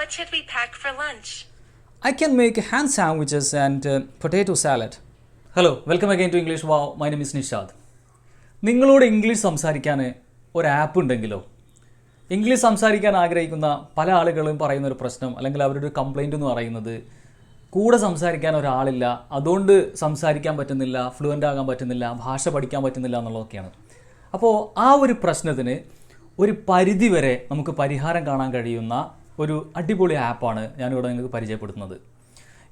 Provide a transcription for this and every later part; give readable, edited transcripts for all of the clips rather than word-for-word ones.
What should we pack for lunch? I can make ham sandwiches and potato salad. Hello, welcome again to English Wow. My name is Nishad. നിങ്ങളോട് English സംസാരിക്കാൻ ഒരു app ഉണ്ടെങ്കിലോ? English സംസാരിക്കാൻ ആഗ്രഹിക്കുന്ന പല ആളുകളും പറയുന്ന ഒരു പ്രശ്നം അല്ലെങ്കിൽ അവരുടെ ഒരു കംപ്ലൈൻറ്റ് എന്ന് പറയുന്നത് കൂടെ സംസാരിക്കാൻ ഒരാളില്ല, അതുകൊണ്ട് സംസാരിക്കാൻ പറ്റുന്നില്ല, ഫ്ലുവൻ്റ് ആകാൻ പറ്റുന്നില്ല, ഭാഷ പഠിക്കാൻ പറ്റുന്നില്ല എന്നുള്ളതൊക്കെയാണ്. അപ്പോൾ ആ ഒരു പ്രശ്നത്തിന് ഒരു പരിധി വരെ നമുക്ക് പരിഹാരം കാണാൻ കഴിയുന്ന ഒരു അടിപൊളി ആപ്പാണ് ഞാനിവിടെ നിങ്ങൾക്ക് പരിചയപ്പെടുത്തുന്നത്.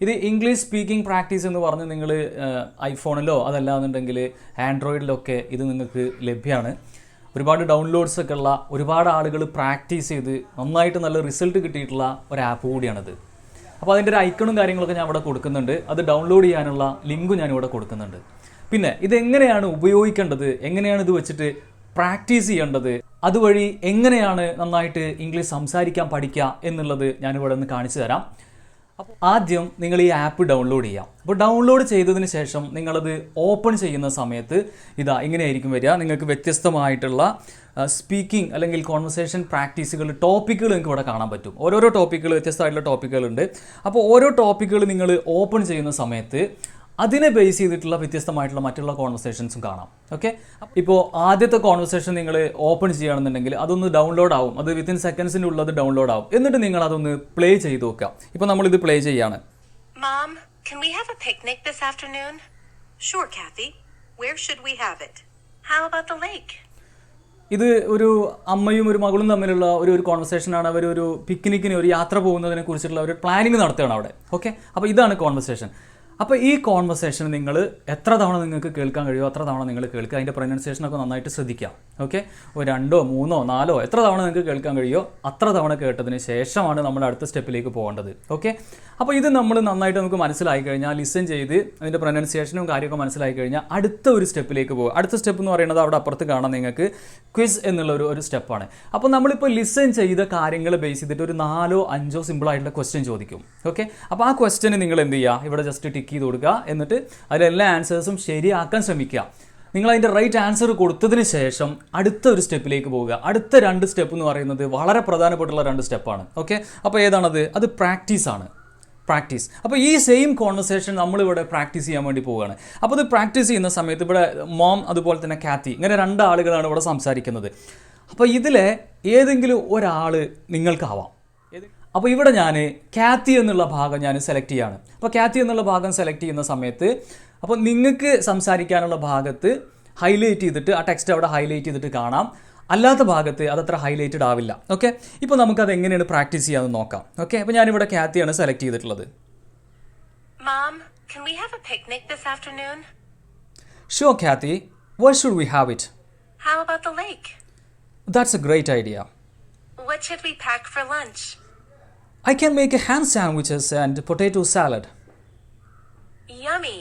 ഇത് ഇംഗ്ലീഷ് സ്പീക്കിംഗ് പ്രാക്ടീസ് എന്ന് പറഞ്ഞ് നിങ്ങൾ ഐഫോണിലോ അതല്ലാന്നുണ്ടെങ്കിൽ ആൻഡ്രോയിഡിലൊക്കെ ഇത് നിങ്ങൾക്ക് ലഭ്യമാണ്. ഒരുപാട് ഡൗൺലോഡ്സ് ഒക്കെ ഉള്ള ഒരുപാട് ആളുകൾ പ്രാക്ടീസ് ചെയ്ത് നന്നായിട്ട് നല്ല റിസൾട്ട് കിട്ടിയിട്ടുള്ള ഒരു ആപ്പ് കൂടിയാണിത്. അപ്പോൾ അതിൻ്റെ ഒരു ഐക്കണും കാര്യങ്ങളൊക്കെ ഞാൻ ഇവിടെ കൊടുക്കുന്നുണ്ട്. അത് ഡൗൺലോഡ് ചെയ്യാനുള്ള ലിങ്കും ഞാനിവിടെ കൊടുക്കുന്നുണ്ട്. പിന്നെ ഇതെങ്ങനെയാണ് ഉപയോഗിക്കേണ്ടത്, എങ്ങനെയാണ് ഇത് വെച്ചിട്ട് പ്രാക്ടീസ് ചെയ്യേണ്ടത്, അതുവഴി എങ്ങനെയാണ് നന്നായിട്ട് ഇംഗ്ലീഷ് സംസാരിക്കാൻ പഠിക്കുക എന്നുള്ളത് ഞാനിവിടെ നിന്ന് കാണിച്ചു തരാം. അപ്പോൾ ആദ്യം നിങ്ങൾ ഈ ആപ്പ് ഡൗൺലോഡ് ചെയ്യാം. അപ്പോൾ ഡൗൺലോഡ് ചെയ്തതിന് ശേഷം നിങ്ങളത് ഓപ്പൺ ചെയ്യുന്ന സമയത്ത് ഇതാ ഇങ്ങനെയായിരിക്കും വരിക. നിങ്ങൾക്ക് വ്യത്യസ്തമായിട്ടുള്ള സ്പീക്കിംഗ് അല്ലെങ്കിൽ കോൺവെർസേഷൻ പ്രാക്ടീസുകൾ ടോപ്പിക്കുകൾ നിങ്ങൾക്ക് ഇവിടെ കാണാൻ പറ്റും. ഓരോരോ ടോപ്പിക്കുകൾ വ്യത്യസ്തമായിട്ടുള്ള ടോപ്പിക്കുകളുണ്ട്. അപ്പോൾ ഓരോ ടോപ്പിക്കുകൾ നിങ്ങൾ ഓപ്പൺ ചെയ്യുന്ന സമയത്ത് അതിനെ ബേസ് ചെയ്തിട്ടുള്ള വ്യത്യസ്തമായിട്ടുള്ള മറ്റുള്ള കോൺവെർസേഷൻസും കാണാം. ഓക്കെ, ഇപ്പോൾ ആദ്യത്തെ കോൺവെർസേഷൻ നിങ്ങൾ ഓപ്പൺ ചെയ്യുകയാണെന്നുണ്ടെങ്കിൽ അതൊന്ന് ഡൗൺലോഡ് ആവും. അത് വിത്തിൻ സെക്കൻഡ്സിൻ്റെ ഉള്ളത് ഡൗൺലോഡ് ആവും. എന്നിട്ട് നിങ്ങൾ അതൊന്ന് പ്ലേ ചെയ്ത് നോക്കുക. ഇപ്പോൾ നമ്മളിത് പ്ലേ ചെയ്യാണ്. Mom, can we have a picnic this afternoon? Sure, Kathy. Where should we have it? How about the lake? ഇത് ഒരു അമ്മയും ഒരു മകളും തമ്മിലുള്ള ഒരു കോൺവെർസേഷനാണ്. ഒരു പിക്നിക്കിന് ഒരു യാത്ര പോകുന്നതിനെ കുറിച്ചുള്ള ഒരു പ്ലാനിങ് നടത്തുകയാണ് അവിടെ. ഓക്കെ, അപ്പോൾ ഇതാണ് കോൺവെർസേഷൻ. അപ്പോൾ ഈ കോൺവെർസേഷൻ നിങ്ങൾ എത്ര തവണ നിങ്ങൾക്ക് കേൾക്കാൻ കഴിയുമോ അത്ര തവണ നിങ്ങൾ കേൾക്കുക. അതിൻ്റെ പ്രൊനൗൺസിയേഷനൊക്കെ നന്നായിട്ട് ശ്രദ്ധിക്കുക. ഓക്കെ, ഒരു 2, 3, 4 എത്ര തവണ നിങ്ങൾക്ക് കേൾക്കാൻ കഴിയുമോ അത്ര തവണ കേട്ടതിന് ശേഷമാണ് നമ്മൾ അടുത്ത സ്റ്റെപ്പിലേക്ക് പോകേണ്ടത്. ഓക്കെ, അപ്പോൾ ഇത് നമ്മൾ നന്നായിട്ട് നമുക്ക് മനസ്സിലായി കഴിഞ്ഞാൽ, ലിസൺ ചെയ്ത് അതിൻ്റെ പ്രൊനൗൺസിയേഷനും കാര്യമൊക്കെ മനസ്സിലായി കഴിഞ്ഞാൽ അടുത്ത ഒരു സ്റ്റെപ്പിലേക്ക് പോകുക. അടുത്ത സ്റ്റെപ്പ് എന്ന് പറയുന്നത് അവിടെ അപ്പുറത്ത് കാണാൻ നിങ്ങൾക്ക് ക്വിസ് എന്നുള്ള ഒരു സ്റ്റെപ്പാണ്. അപ്പോൾ നമ്മളിപ്പോൾ ലിസൺ ചെയ്ത കാര്യങ്ങൾ ബേസ് ചെയ്തിട്ട് ഒരു 4 or 5 സിമ്പിളായിട്ടുള്ള ക്വസ്റ്റ്യൻ ചോദിക്കും. ഓക്കെ, അപ്പോൾ ആ ക്വസ്റ്റ്യന് നിങ്ങൾ എന്ത് ചെയ്യുക, ഇവിടെ ജസ്റ്റ് ടിക്ക് ചെയ്ത് കൊടുക്കുക. എന്നിട്ട് അതിലെല്ലാ ആൻസേഴ്സും ശരിയാക്കാൻ ശ്രമിക്കുക. നിങ്ങൾ അതിൻ്റെ റൈറ്റ് ആൻസർ കൊടുത്തതിന് ശേഷം അടുത്ത ഒരു സ്റ്റെപ്പിലേക്ക് പോവുക. അടുത്ത 2 സ്റ്റെപ്പ് എന്ന് പറയുന്നത് വളരെ പ്രധാനപ്പെട്ടുള്ള 2 സ്റ്റെപ്പാണ്. ഓക്കെ, അപ്പോൾ ഏതാണത്? അത് പ്രാക്ടീസാണ്. പ്രാക്ടീസ്. അപ്പോൾ ഈ സെയിം കോൺവെർസേഷൻ നമ്മളിവിടെ പ്രാക്ടീസ് ചെയ്യാൻ വേണ്ടി പോവുകയാണ്. അപ്പോൾ ഇത് പ്രാക്ടീസ് ചെയ്യുന്ന സമയത്ത് ഇവിടെ മോം അതുപോലെ തന്നെ കാത്തി ഇങ്ങനെ 2 ആളുകളാണ് ഇവിടെ സംസാരിക്കുന്നത്. അപ്പോൾ ഇതിലെ ഏതെങ്കിലും ഒരാൾ നിങ്ങൾക്കാവാം. അപ്പോൾ ഇവിടെ ഞാൻ കാത്തി എന്നുള്ള ഭാഗം ഞാൻ സെലക്ട് ചെയ്യാണ്. അപ്പോൾ കാത്തി എന്നുള്ള ഭാഗം സെലക്ട് ചെയ്യുന്ന സമയത്ത് അപ്പോൾ നിങ്ങൾക്ക് സംസാരിക്കാനുള്ള ഭാഗത്ത് ഹൈലൈറ്റ് ചെയ്തിട്ട് ആ ടെക്സ്റ്റ് അവിടെ ഹൈലൈറ്റ് ചെയ്തിട്ട് കാണാം. അല്ലാത്ത ഭാഗത്ത് അതത്ര ഹൈലൈറ്റഡ് ആവില്ല. ഓക്കെ, ഇപ്പോൾ നമുക്കത് എങ്ങനെയാണ് പ്രാക്ടീസ് ചെയ്യാമെന്ന് നോക്കാം. ഓക്കെ, അപ്പോൾ ഞാനിവിടെ കാത്തിയാണ് സെലക്ട് ചെയ്തിട്ടുള്ളത്. Mom, can we have a picnic this afternoon? Sure, Kathy. Where should we have it? How about the lake? That's a great idea. What should we pack for lunch? I can make ham sandwiches and potato salad. Yummy!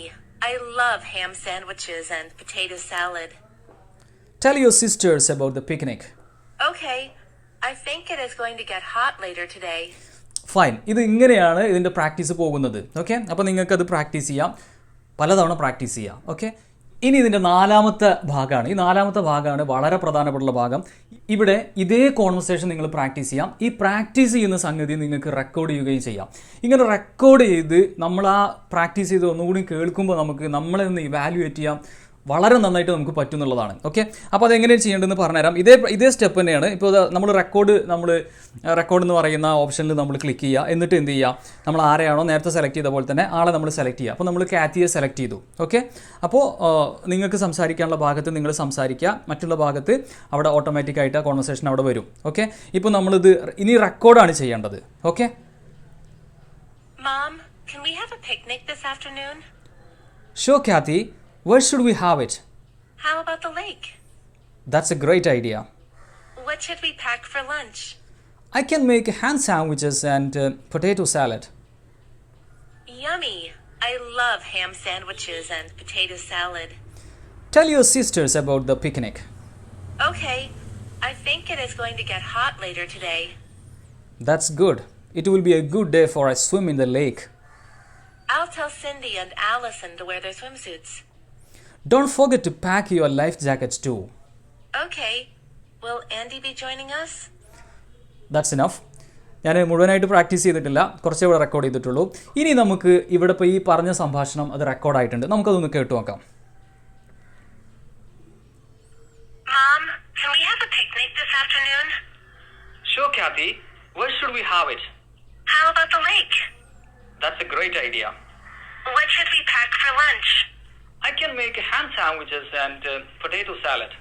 I love ham sandwiches and potato salad. Tell your sisters about the picnic. Okay, I think it is going to get hot later today. Fine, ഇത് ഇങ്ങനെയാണ് ഇതിൻ്റെ practice പോകുന്നത്. Okay, അപ്പോൾ നിങ്ങൾക്കത് practice ചെയ്യാം, പലതവണ practice ചെയ്യാം. Okay, ഇനി ഇതിൻ്റെ 4ാമത്തെ ഭാഗമാണ്. ഈ 4ാമത്തെ ഭാഗമാണ് വളരെ പ്രധാനപ്പെട്ടുള്ള ഭാഗം. ഇവിടെ ഇതേ കോൺവെർസേഷൻ നിങ്ങൾ പ്രാക്ടീസ് ചെയ്യാം. ഈ പ്രാക്ടീസ് ചെയ്യുന്ന സംഗതി നിങ്ങൾക്ക് റെക്കോർഡ് ചെയ്യുകയും ചെയ്യാം. ഇങ്ങനെ റെക്കോർഡ് ചെയ്ത് നമ്മൾ ആ പ്രാക്ടീസ് ചെയ്ത് ഒന്നുകൂടി കേൾക്കുമ്പോൾ നമുക്ക് നമ്മളെ ഒന്ന് ഇവാലുവേറ്റ് ചെയ്യാം. വളരെ നന്നായിട്ട് നമുക്ക് പറ്റും എന്നുള്ളതാണ്. ഓക്കെ, അപ്പോൾ അതെങ്ങനെയാണ് ചെയ്യേണ്ടതെന്ന് പറഞ്ഞുതരാം. ഇതേ സ്റ്റെപ്പ് തന്നെയാണ്. ഇപ്പോൾ നമ്മൾ റെക്കോർഡ് എന്ന് പറയുന്ന ഓപ്ഷനിൽ നമ്മൾ ക്ലിക്ക് ചെയ്യുക. എന്നിട്ട് എന്ത് ചെയ്യുക, നമ്മൾ ആരെയാണോ നേരത്തെ സെലക്ട് ചെയ്ത പോലെ തന്നെ ആളെ നമ്മൾ സെലക്ട് ചെയ്യുക. അപ്പോൾ നമ്മൾ കാത്തിയെ സെലക്ട് ചെയ്തു. ഓക്കെ, അപ്പോൾ നിങ്ങൾക്ക് സംസാരിക്കാനുള്ള ഭാഗത്ത് നിങ്ങൾ സംസാരിക്കുക, മറ്റുള്ള ഭാഗത്ത് അവിടെ ഓട്ടോമാറ്റിക്കായിട്ട് കോൺവെർസേഷൻ അവിടെ വരും. ഓക്കെ, ഇപ്പോൾ നമ്മളിത് ഇനി റെക്കോർഡാണ് ചെയ്യേണ്ടത്. Okay, Mom, can we have a picnic this afternoon? Sure, Kathy. Where should we have it? How about the lake? That's a great idea. What should we pack for lunch? I can make ham sandwiches and potato salad. Yummy! I love ham sandwiches and potato salad. Tell your sisters about the picnic. Okay, I think it is going to get hot later today. That's good. It will be a good day for a swim in the lake. I'll tell Cindy and Allison to wear their swimsuits. Don't forget to pack your life jackets too. Okay. Will Andy be joining us? That's enough. ഞാൻ മുഴുവനായിട്ട് practice ചെയ്തിട്ടില്ല, കുറച്ചേ ഇവിടെ record ചെയ്തിട്ടുള്ളൂ. ഇനി നമുക്ക് ഇവിടെ ഇപ്പോൾ ഈ പറഞ്ഞ സംഭാഷണം അത് റെക്കോർഡായിട്ടുണ്ട്, നമുക്കതൊന്ന് കേട്ടു നോക്കാം. Mom, can we have a picnic this afternoon? Sure, Kathy. Where should we have it? How about the lake? That's a great idea. What should we pack for lunch? I can make ham sandwiches and potato salad.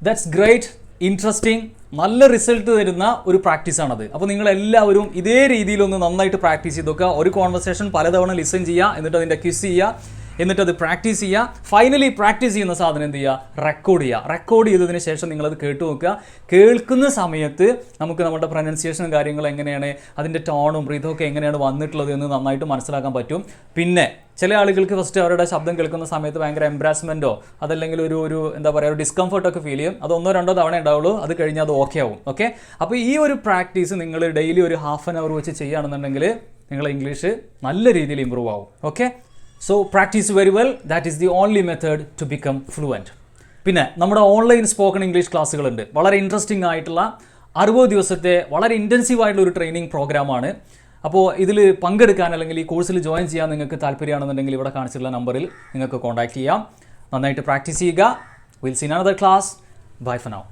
That's great, interesting, നല്ല result തരുന്ന ഒരു പ്രാക്ടീസാണത്. അപ്പോൾ നിങ്ങളെല്ലാവരും ഇതേ രീതിയിലൊന്ന് നന്നായിട്ട് practice ചെയ്ത് നോക്കുക. ഒരു കോൺവെർസേഷൻ പലതവണ ലിസൺ ചെയ്യുക, എന്നിട്ട് അതിൻ്റെ ക്വിസ് ചെയ്യുക, എന്നിട്ട് അത് പ്രാക്ടീസ് ചെയ്യുക. ഫൈനലി പ്രാക്ടീസ് ചെയ്യുന്ന സാധനം എന്ത് ചെയ്യുക, റെക്കോർഡ് ചെയ്യുക. റെക്കോർഡ് ചെയ്തതിന് ശേഷം നിങ്ങളത് കേട്ടു നോക്കുക. കേൾക്കുന്ന സമയത്ത് നമുക്ക് നമ്മുടെ പ്രൊനൗൺസിയേഷനും കാര്യങ്ങളും എങ്ങനെയാണ്, അതിൻ്റെ ടോണും റിതമൊക്കെ എങ്ങനെയാണ് വന്നിട്ടുള്ളത് എന്ന് നന്നായിട്ട് മനസ്സിലാക്കാൻ പറ്റും. പിന്നെ ചില ആളുകൾക്ക് ഫസ്റ്റ് അവരുടെ ശബ്ദം കേൾക്കുന്ന സമയത്ത് ഭയങ്കര എംബ്രാസ്മെൻറ്റോ അതല്ലെങ്കിൽ ഒരു എന്താ പറയുക, ഒരു ഡിസ്കംഫർട്ടൊക്കെ ഫീൽ ചെയ്യും. അത് 1-2 തവണ ഉണ്ടാവുള്ളൂ, അത് കഴിഞ്ഞാൽ അത് ഓക്കെ ആവും. ഓക്കെ, അപ്പോൾ ഈ ഒരു പ്രാക്ടീസ് നിങ്ങൾ ഡെയിലി ഒരു ½ an hour വെച്ച് ചെയ്യുകയാണെന്നുണ്ടെങ്കിൽ നിങ്ങളുടെ ഇംഗ്ലീഷ് നല്ല രീതിയിൽ ഇമ്പ്രൂവ് ആവും. Okay, so practice very well. That is the only method to become fluent. പിന്നെ നമ്മുടെ ഓൺലൈൻ സ്പോക്കൺ ഇംഗ്ലീഷ് ക്ലാസ്സുകളുണ്ട്. വളരെ ഇൻട്രസ്റ്റിംഗ് ആയിട്ടുള്ള 60 ദിവസത്തെ വളരെ ഇൻറ്റൻസീവ് ആയിട്ടുള്ള ഒരു ട്രെയിനിങ് പ്രോഗ്രാമാണ്. അപ്പോൾ ഇതിൽ പങ്കെടുക്കാൻ അല്ലെങ്കിൽ ഈ കോഴ്സിൽ ജോയിൻ ചെയ്യാൻ നിങ്ങൾക്ക് താല്പര്യമാണെന്നുണ്ടെങ്കിൽ ഇവിടെ കാണിച്ചിട്ടുള്ള നമ്പറിൽ നിങ്ങൾക്ക് കോൺടാക്ട് ചെയ്യാം. നന്നായിട്ട് പ്രാക്ടീസ് ചെയ്യുക. Will see in another class. Bye for now.